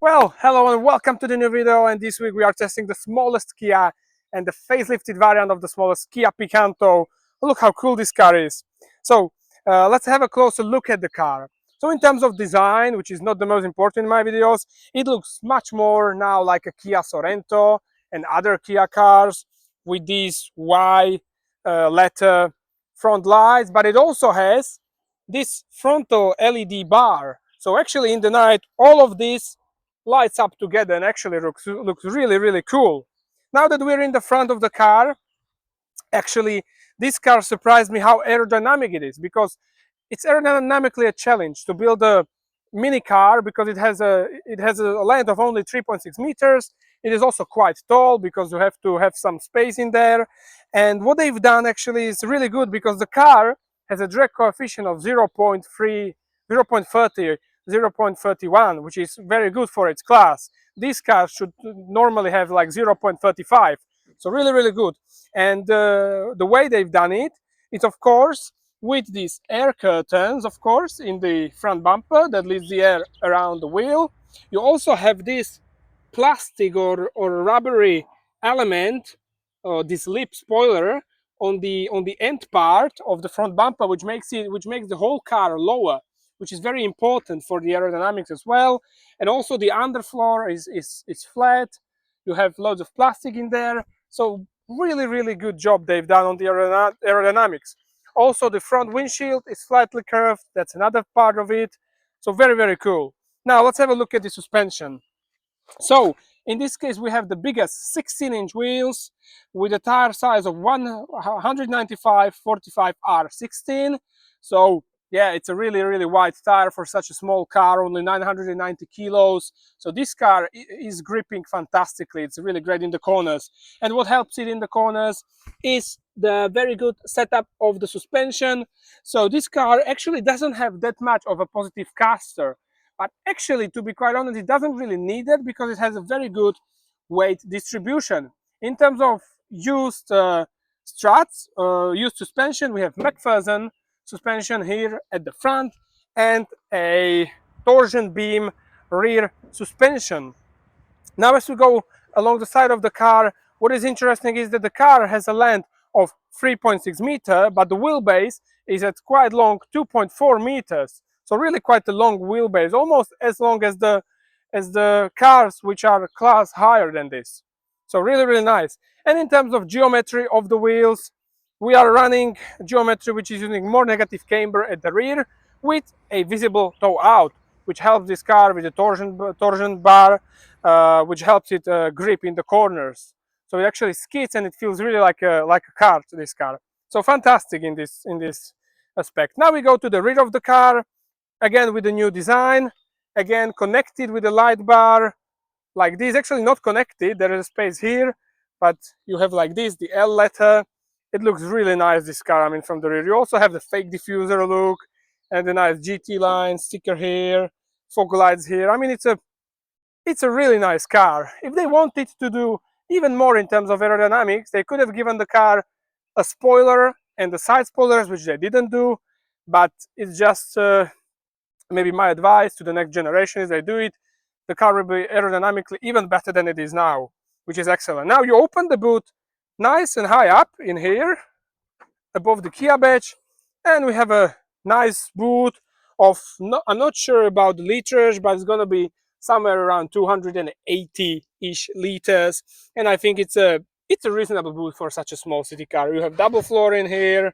Well, hello and welcome to the new video, and this week we are testing the smallest Kia and the facelifted variant of the smallest Kia Picanto. Look how cool this car is. So let's have a closer look at the car. So in terms of design, which is not the most important in my videos, it looks much more now like a Kia Sorento and other Kia cars with these Y letter front lights, but it also has this frontal LED bar. So actually in the night, all of this lights up together and actually looks really cool. Now that we're in the front of the car, actually this car surprised me how aerodynamic it is, because it's aerodynamically a challenge to build a mini car, because it has a length of only 3.6 meters. It is also quite tall because you have to have some space in there. And what they've done actually is really good, because the car has a drag coefficient of 0.3, 0.30, 0.31, which is very good for its class. These cars should normally have like 0.35, so really good. And the way they've done it is, of course, with these air curtains, of course, in the front bumper that leaves the air around the wheel. You also have this plastic or rubbery element, this lip spoiler on the end part of the front bumper, which makes the whole car lower, which is very important for the aerodynamics as well. And also the underfloor is flat. You have loads of plastic in there, so really good job they've done on the aerodynamics. Also the front windshield is slightly curved, that's another part of it, so very cool. Now let's have a look at the suspension. So in this case we have the biggest 16-inch wheels with a tire size of 195 45 R16. So yeah, it's a really wide tire for such a small car, only 990 kilos. So this car is gripping fantastically. It's really great in the corners. And what helps it in the corners is the very good setup of the suspension. So this car actually doesn't have that much of a positive caster, but actually, to be quite honest, it doesn't really need it, because it has a very good weight distribution. In terms of used struts, used suspension, we have McPherson suspension here at the front and a torsion beam rear suspension. Now as we go along the side of the car, what is interesting is that the car has a length of 3.6 meters, but the wheelbase is at quite long 2.4 meters. So really quite a long wheelbase, almost as long as the cars which are class higher than this. So really nice. And in terms of geometry of the wheels, we are running geometry which is using more negative camber at the rear with a visible toe out, which helps this car with the torsion bar, which helps it grip in the corners. So it actually skids and it feels really like a kart, this car. So fantastic in this aspect. Now we go to the rear of the car, again with the new design, again connected with the light bar like this. Actually not connected, there is a space here, but you have like this, the L letter. It looks really nice, this car, I mean, from the rear. You also have the fake diffuser look and the nice GT line sticker here, fog lights here. I mean, it's a really nice car. If they wanted to do even more in terms of aerodynamics, they could have given the car a spoiler and the side spoilers, which they didn't do. But it's just maybe my advice to the next generation is they do it. The car will be aerodynamically even better than it is now, which is excellent. Now you open the boot nice and high up in here, above the Kia badge, and we have a nice boot of, I'm not sure about the liters, but it's going to be somewhere around 280-ish liters, and I think it's a reasonable boot for such a small city car. You have double floor in here,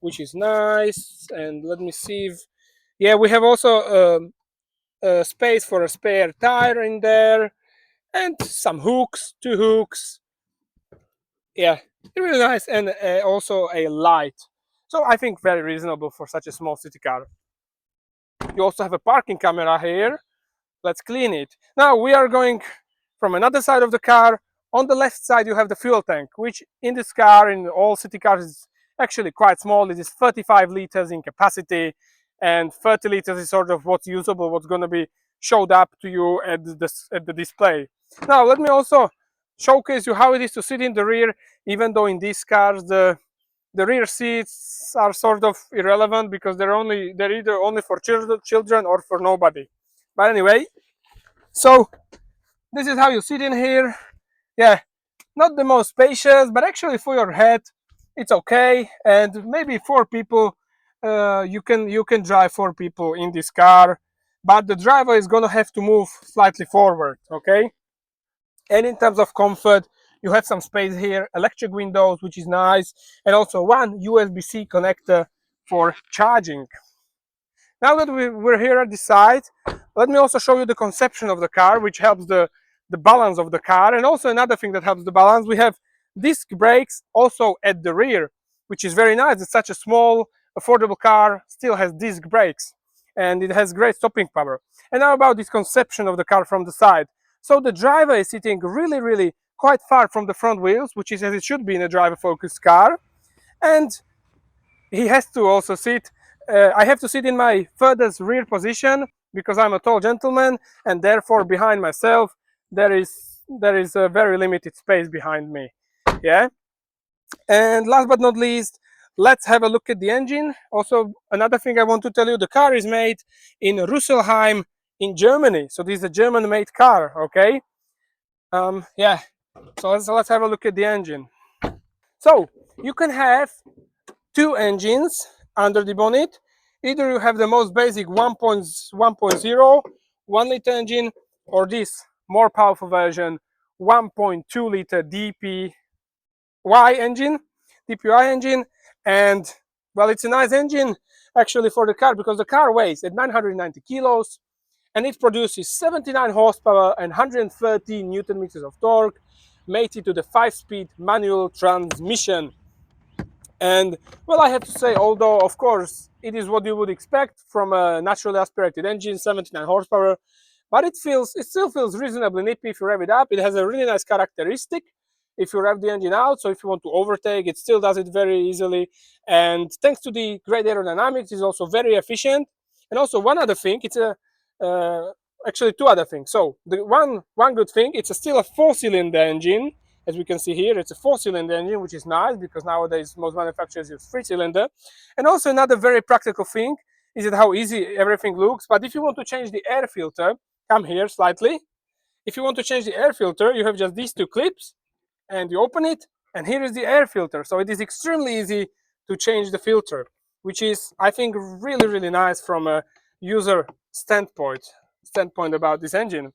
which is nice. And let me see if, yeah, we have also a space for a spare tire in there, and some hooks, 2 hooks. Yeah, really nice. And also a light. So I think very reasonable for such a small city car. You also have a parking camera here. Let's clean it. Now we are going from another side of the car. On the left side you have the fuel tank, which in this car, in all city cars, is actually quite small. It is 35 liters in capacity, and 30 liters is sort of what's usable, what's going to be showed up to you at the display. Now let me also showcase you how it is to sit in the rear, even though in these cars the rear seats are sort of irrelevant, because they're either only for children or for nobody. But anyway, So this is how you sit in here. Yeah, not the most spacious, but actually for your head it's okay. And maybe 4 people, you can drive 4 people in this car, but the driver is gonna have to move slightly forward, okay? And in terms of comfort, you have some space here, electric windows, which is nice, and also one USB-C connector for charging. Now that we're here at the side, let me also show you the conception of the car, which helps the balance of the car. And also another thing that helps the balance, we have disc brakes also at the rear, which is very nice. It's such a small, affordable car, still has disc brakes, and it has great stopping power. And now about this conception of the car from the side. So the driver is sitting really quite far from the front wheels, which is as it should be in a driver-focused car. And he has to also sit, I have to sit in my furthest rear position because I'm a tall gentleman, and therefore behind myself there is a very limited space behind me. Yeah. And last but not least, let's have a look at the engine. Also, another thing I want to tell you, the car is made in Rüsselsheim in Germany. So this is a German-made car, okay? Yeah, so let's have a look at the engine. So you can have 2 engines under the bonnet. Either you have the most basic 1.0 1-liter engine, or this more powerful version 1.2-liter DPY engine. And well, it's a nice engine actually for the car, because the car weighs at 990 kilos and it produces 79 horsepower and 130 newton meters of torque, mated to the 5-speed manual transmission. And well, I have to say, although of course it is what you would expect from a naturally aspirated engine, 79 horsepower, but it still feels reasonably nippy if you rev it up. It has a really nice characteristic if you rev the engine out, so if you want to overtake, it still does it very easily. And thanks to the great aerodynamics, it's also very efficient. And also one other thing, it's a actually 2 other things. So the one good thing, it's still a 4-cylinder engine. As we can see here, it's a 4-cylinder engine, which is nice because nowadays most manufacturers use 3-cylinder. And also another very practical thing is that how easy everything looks. But if you want to change the air filter, come here slightly. If you want to change the air filter, you have just these 2 clips, and you open it, and here is the air filter. So it is extremely easy to change the filter, which is, I think, really nice from a user standpoint about this engine.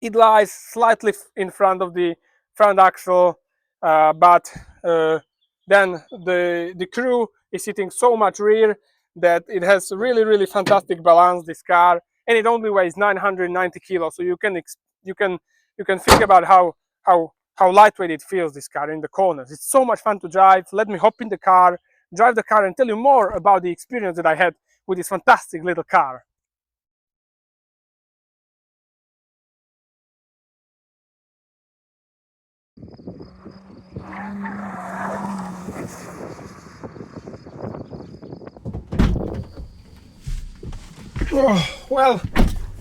It lies slightly in front of the front axle, but then the crew is sitting so much rear that it has really fantastic balance, this car, and it only weighs 990 kilos. So you can think about how lightweight it feels, this car, in the corners. It's so much fun to drive. Let me hop in the car, drive the car, and tell you more about the experience that I had with this fantastic little car. Oh, well,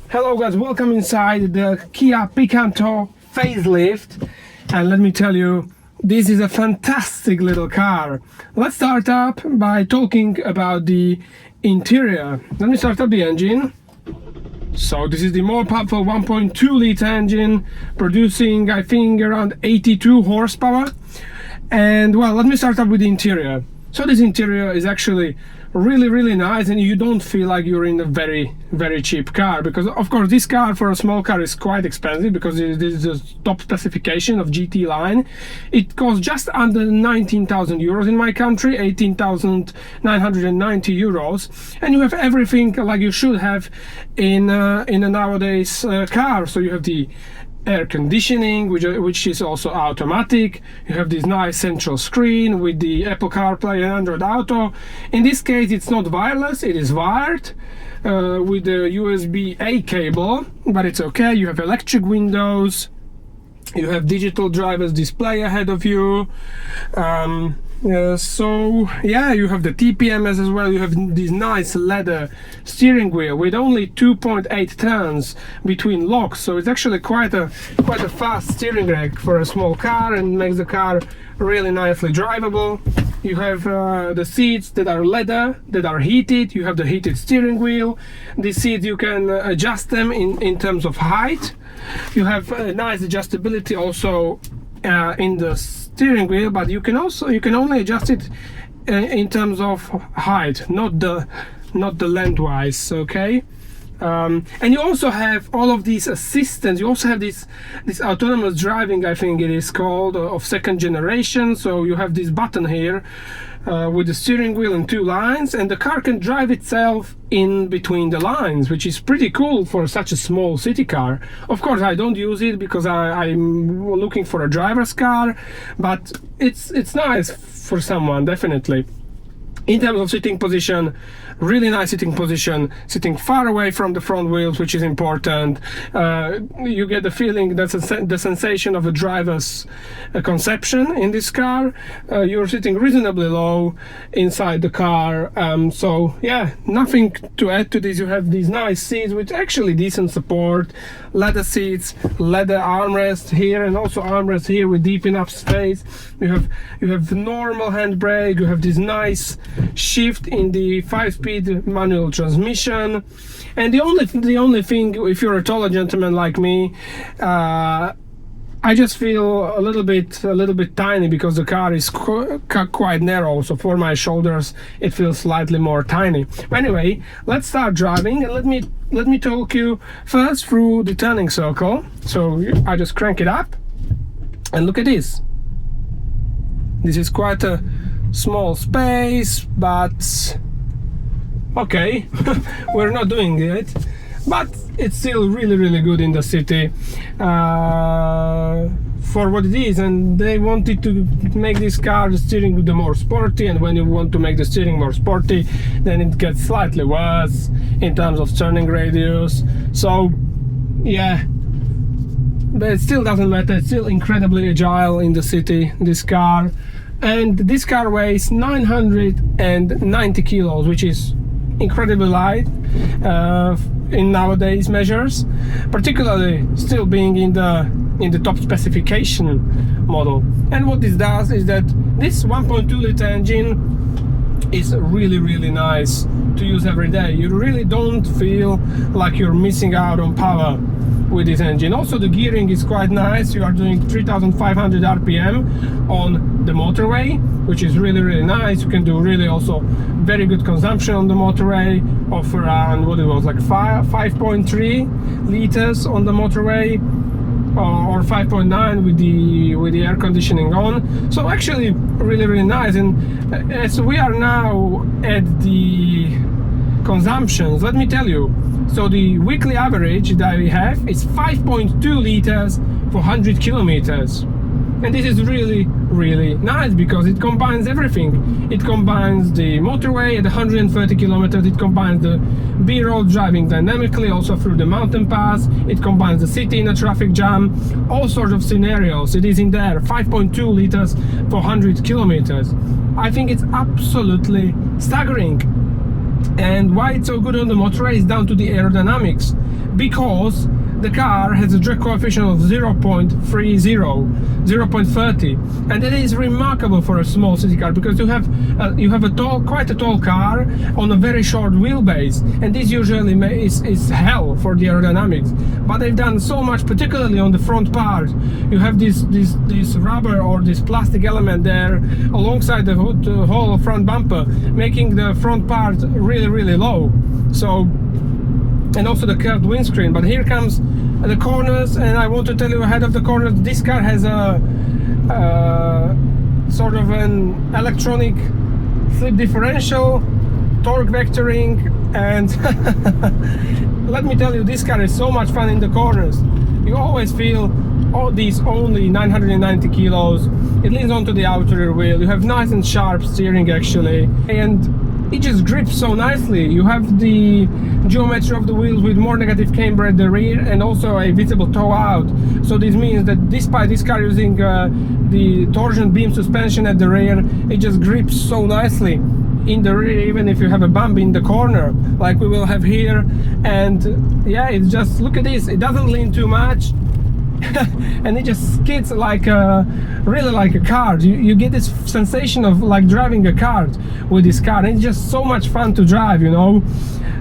hello guys, welcome inside the Kia Picanto Facelift, and let me tell you, this is a fantastic little car. Let's start up by talking about the interior. Let me start up the engine. So this is the more powerful 1.2-liter engine, producing I think around 82 horsepower. And well, let me start up with the interior. So this interior is actually really nice, and you don't feel like you're in a very cheap car, because of course this car for a small car is quite expensive, because this is the top specification of GT line. It costs just under 19,000 euros in my country, 18,990 euros, and you have everything like you should have in a nowadays car. So you have the air conditioning, which is also automatic. You have this nice central screen with the Apple CarPlay and Android Auto. In this case it's not wireless, it is wired with the USB-A cable, but it's okay. You have electric windows, you have digital driver's display ahead of you. So yeah, you have the TPMS as well. You have this nice leather steering wheel with only 2.8 turns between locks, so it's actually quite a fast steering rack for a small car, and makes the car really nicely drivable. You have the seats that are leather, that are heated. You have the heated steering wheel. These seats, you can adjust them in terms of height. You have nice adjustability also in the steering wheel, but you can only adjust it in terms of height, not the lengthwise. Okay. And you also have all of these assistants. You also have this autonomous driving, I think it is called, of second generation. So you have this button here with the steering wheel and 2 lines, and the car can drive itself in between the lines, which is pretty cool for such a small city car. Of course, I don't use it because I'm looking for a driver's car, but it's nice for someone, definitely. In terms of sitting position, really nice sitting position, sitting far away from the front wheels, which is important. You get the feeling, that's the sensation of a driver's conception in this car. You're sitting reasonably low inside the car. So yeah, nothing to add to this. You have these nice seats with actually decent support, leather seats, leather armrest here, and also armrest here with deep enough space. You have normal handbrake. You have this nice shift in the 5-speed manual transmission, and the only thing, if you're a taller gentleman like me, I just feel a little bit tiny because the car is quite narrow, so for my shoulders it feels slightly more tiny. But anyway, let's start driving, and let me talk you first through the turning circle. So I just crank it up, and look at this. This is quite a small space, but okay. We're not doing it, but it's still really good in the city for what it is. And they wanted to make this car, the steering the more sporty, and when you want to make the steering more sporty, then it gets slightly worse in terms of turning radius. So yeah, but it still doesn't matter. It's still incredibly agile in the city, this car. And this car weighs 990 kilos, which is incredibly light in nowadays measures, particularly still being in the top specification model. And what this does is that this 1.2 liter engine is really nice to use every day. You really don't feel like you're missing out on power with this engine. Also, the gearing is quite nice. You are doing 3,500 RPM on the motorway, which is really nice. You can do really also very good consumption on the motorway of around, what it was, like 5.3 liters on the motorway, or 5.9 with the air conditioning on. So actually really nice. And as we are now at the consumptions, let me tell you, so the weekly average that we have is 5.2 liters for 100 kilometers. And this is really nice because it combines everything. It combines the motorway at 130 kilometers, it combines the B-road driving dynamically also through the mountain pass, it combines the city in a traffic jam, all sorts of scenarios. It is in there, 5.2 liters for 100 kilometers. I think it's absolutely staggering. And why it's so good on the motorway is down to the aerodynamics, because the car has a drag coefficient of 0.30, and that is remarkable for a small city car, because you have quite a tall car on a very short wheelbase, and this usually is hell for the aerodynamics. But they've done so much, particularly on the front part. You have this rubber or this plastic element there alongside the whole front bumper, making the front part really low. So, and also the curved windscreen. But here comes the corners, and I want to tell you ahead of the corners, this car has a sort of an electronic slip differential, torque vectoring, and let me tell you, this car is so much fun in the corners. You always feel, oh, these only 990 kilos. It leans onto the outer rear wheel. You have nice and sharp steering actually, and it just grips so nicely. You have the geometry of the wheels with more negative camber at the rear and also a visible toe out. So this means that despite this car using the torsion beam suspension at the rear, it just grips so nicely in the rear, even if you have a bump in the corner like we will have here. And yeah, it's just, look at this, it doesn't lean too much. and it just skids like really like a kart. You get this sensation of like driving a kart with this car, and it's just so much fun to drive, you know.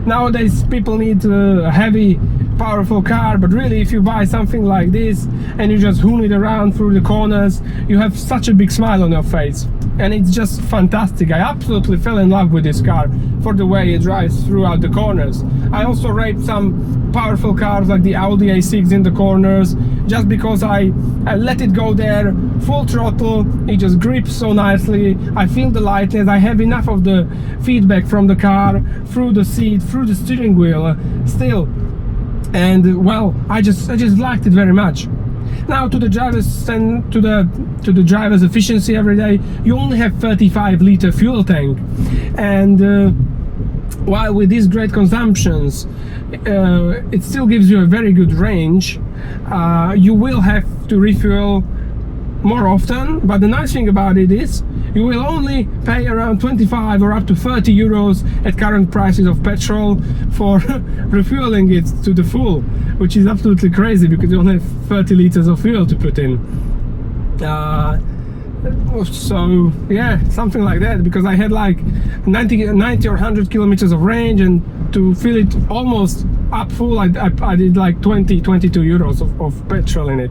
Nowadays people need a heavy powerful car, but really if you buy something like this and you just hoon it around through the corners, you have such a big smile on your face, and it's just fantastic. I absolutely fell in love with this car for the way it drives throughout the corners. I also rate some powerful cars like the Audi A6 in the corners, just because I let it go there full throttle. It just grips so nicely. I feel the lightness. I have enough of the feedback from the car through the seat, through the steering wheel still, and well, I just liked it very much. Now to the drivers and to the driver's efficiency every day, you only have 35-liter fuel tank, and while with these great consumptions, it still gives you a very good range. You will have to refuel more often, but the nice thing about it is you will only pay around 25 or up to 30 euros at current prices of petrol for refueling it to the full, which is absolutely crazy because you only have 30 liters of fuel to put in. So yeah, something like that, because I had like 90 or 100 kilometers of range, and to fill it almost up full, I did like 22 euros of petrol in it,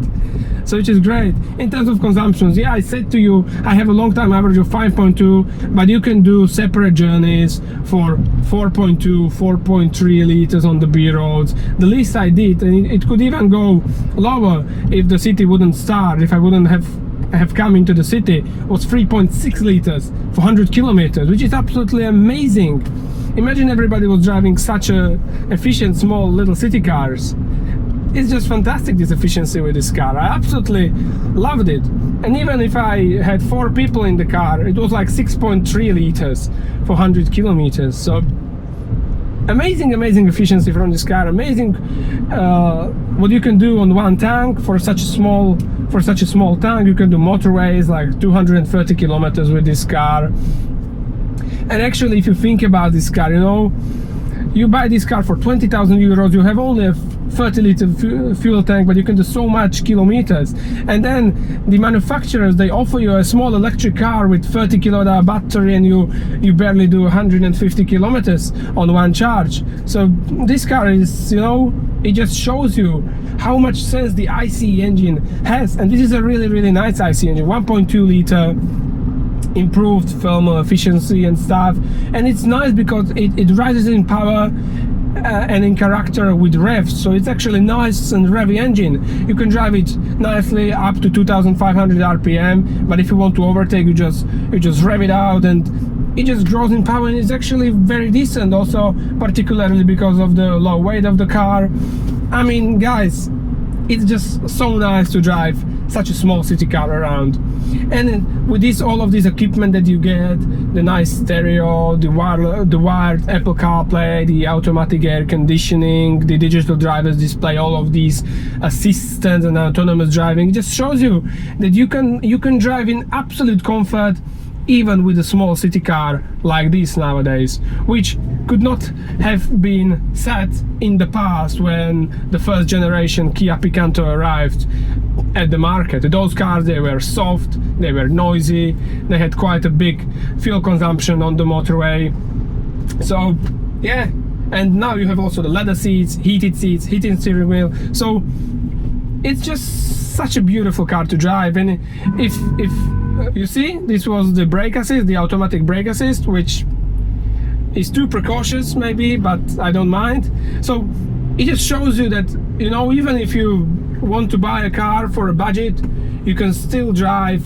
so which is great. In terms of consumptions, yeah, I said to you I have a long time average of 5.2, but you can do separate journeys for 4.2, 4.3 liters on the B roads. The least I did, and it could even go lower if the city wouldn't start, if I wouldn't have come into the city, was 3.6 liters for 100 kilometers, which is absolutely amazing. Imagine everybody was driving such a efficient small little city cars. It's just fantastic, this efficiency with this car. I absolutely loved it. And even if I had 4 people in the car, it was like 6.3 liters for 100 kilometers. So amazing efficiency from this car. Amazing what you can do on one tank for such a small tank. You can do motorways like 230 kilometers with this car. And actually, if you think about this car, you know, you buy this car for 20,000 euros, you have only a 30-liter fuel tank, but you can do so much kilometers. And then the manufacturers, they offer you a small electric car with 30 kWh battery, and you barely do 150 kilometers on one charge. So this car is, you know, it just shows you how much sense the ICE engine has. And this is a really nice ICE engine, 1.2 liter, improved thermal efficiency and stuff, and it's nice because it rises in power and in character with revs, so it's actually nice and revvy engine. You can drive it nicely up to 2500 rpm, but if you want to overtake, you just rev it out, and it just grows in power, and it's actually very decent also, particularly because of the low weight of the car. I mean, guys, it's just so nice to drive such a small city car around. And with this, all of this equipment that you get, the nice stereo, the wired Apple CarPlay, the automatic air conditioning, the digital driver's display, all of these assistants and autonomous driving, just shows you that you can drive in absolute comfort even with a small city car like this nowadays, which could not have been said in the past when the first generation Kia Picanto arrived at the market. Those cars, they were soft, they were noisy, they had quite a big fuel consumption on the motorway. So yeah, and now you have also the leather seats, heated steering wheel, so it's just such a beautiful car to drive. And if you see, this was the brake assist, the automatic brake assist, which is too precautious maybe, but I don't mind. So it just shows you that, you know, even if you want to buy a car for a budget, you can still drive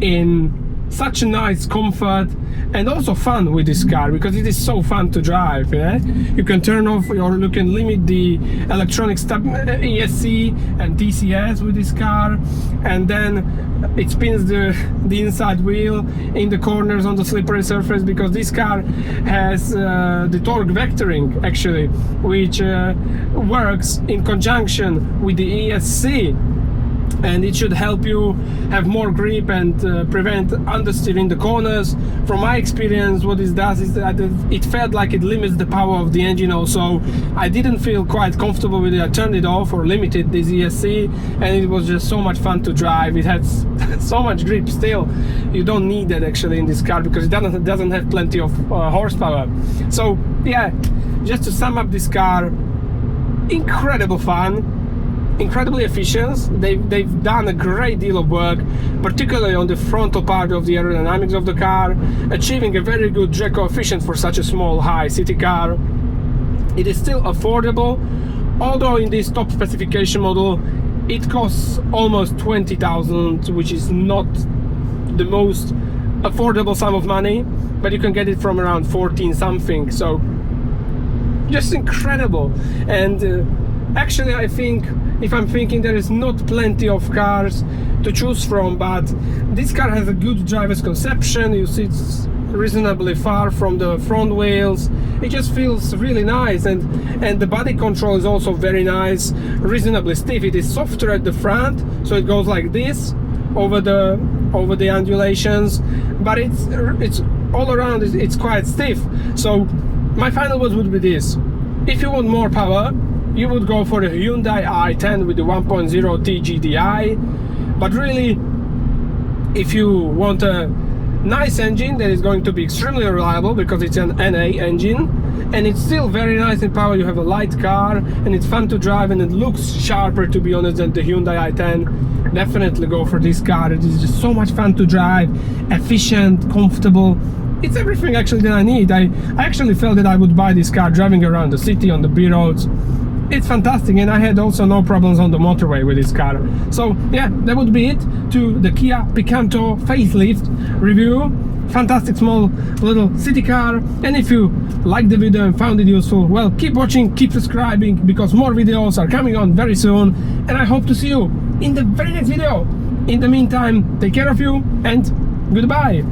in such a nice comfort and also fun with this car, because it is so fun to drive. Yeah? You can turn off or you can limit the electronic step ESC and TCS with this car, and then it spins the inside wheel in the corners on the slippery surface, because this car has the torque vectoring actually, which works in conjunction with the ESC. and it should help you have more grip and prevent understeer in the corners. From my experience, what it does is that it felt like it limits the power of the engine also. I didn't feel quite comfortable with it. I turned it off or limited this ESC, and it was just so much fun to drive. It had so much grip still. You don't need that actually in this car because it doesn't have plenty of horsepower. So yeah, just to sum up this car, incredible fun, incredibly efficient. They've done a great deal of work, particularly on the frontal part of the aerodynamics of the car, achieving a very good drag coefficient for such a small high city car. It is still affordable, although in this top specification model it costs almost 20,000, which is not the most affordable sum of money, but you can get it from around 14 something. So just incredible. And actually I think, if I'm thinking, there is not plenty of cars to choose from, but this car has a good driver's conception. You see it's reasonably far from the front wheels. It just feels really nice, and the body control is also very nice, reasonably stiff. It is softer at the front, so it goes like this over the undulations, but it's all around it's quite stiff. So my final words would be this: if you want more power, you would go for the Hyundai i10 with the 1.0 TGDI, but really, if you want a nice engine that is going to be extremely reliable because it's an NA engine, and it's still very nice in power, you have a light car and it's fun to drive and it looks sharper, to be honest, than the Hyundai i10, definitely go for this car. It is just so much fun to drive, efficient, comfortable. It's everything actually that I need. I actually felt that I would buy this car driving around the city on the B roads. It's fantastic, and I had also no problems on the motorway with this car. So yeah, that would be it to the Kia Picanto Facelift review. Fantastic small little city car, and if you liked the video and found it useful, well, keep watching, keep subscribing, because more videos are coming on very soon, and I hope to see you in the very next video. In the meantime, take care of you and goodbye.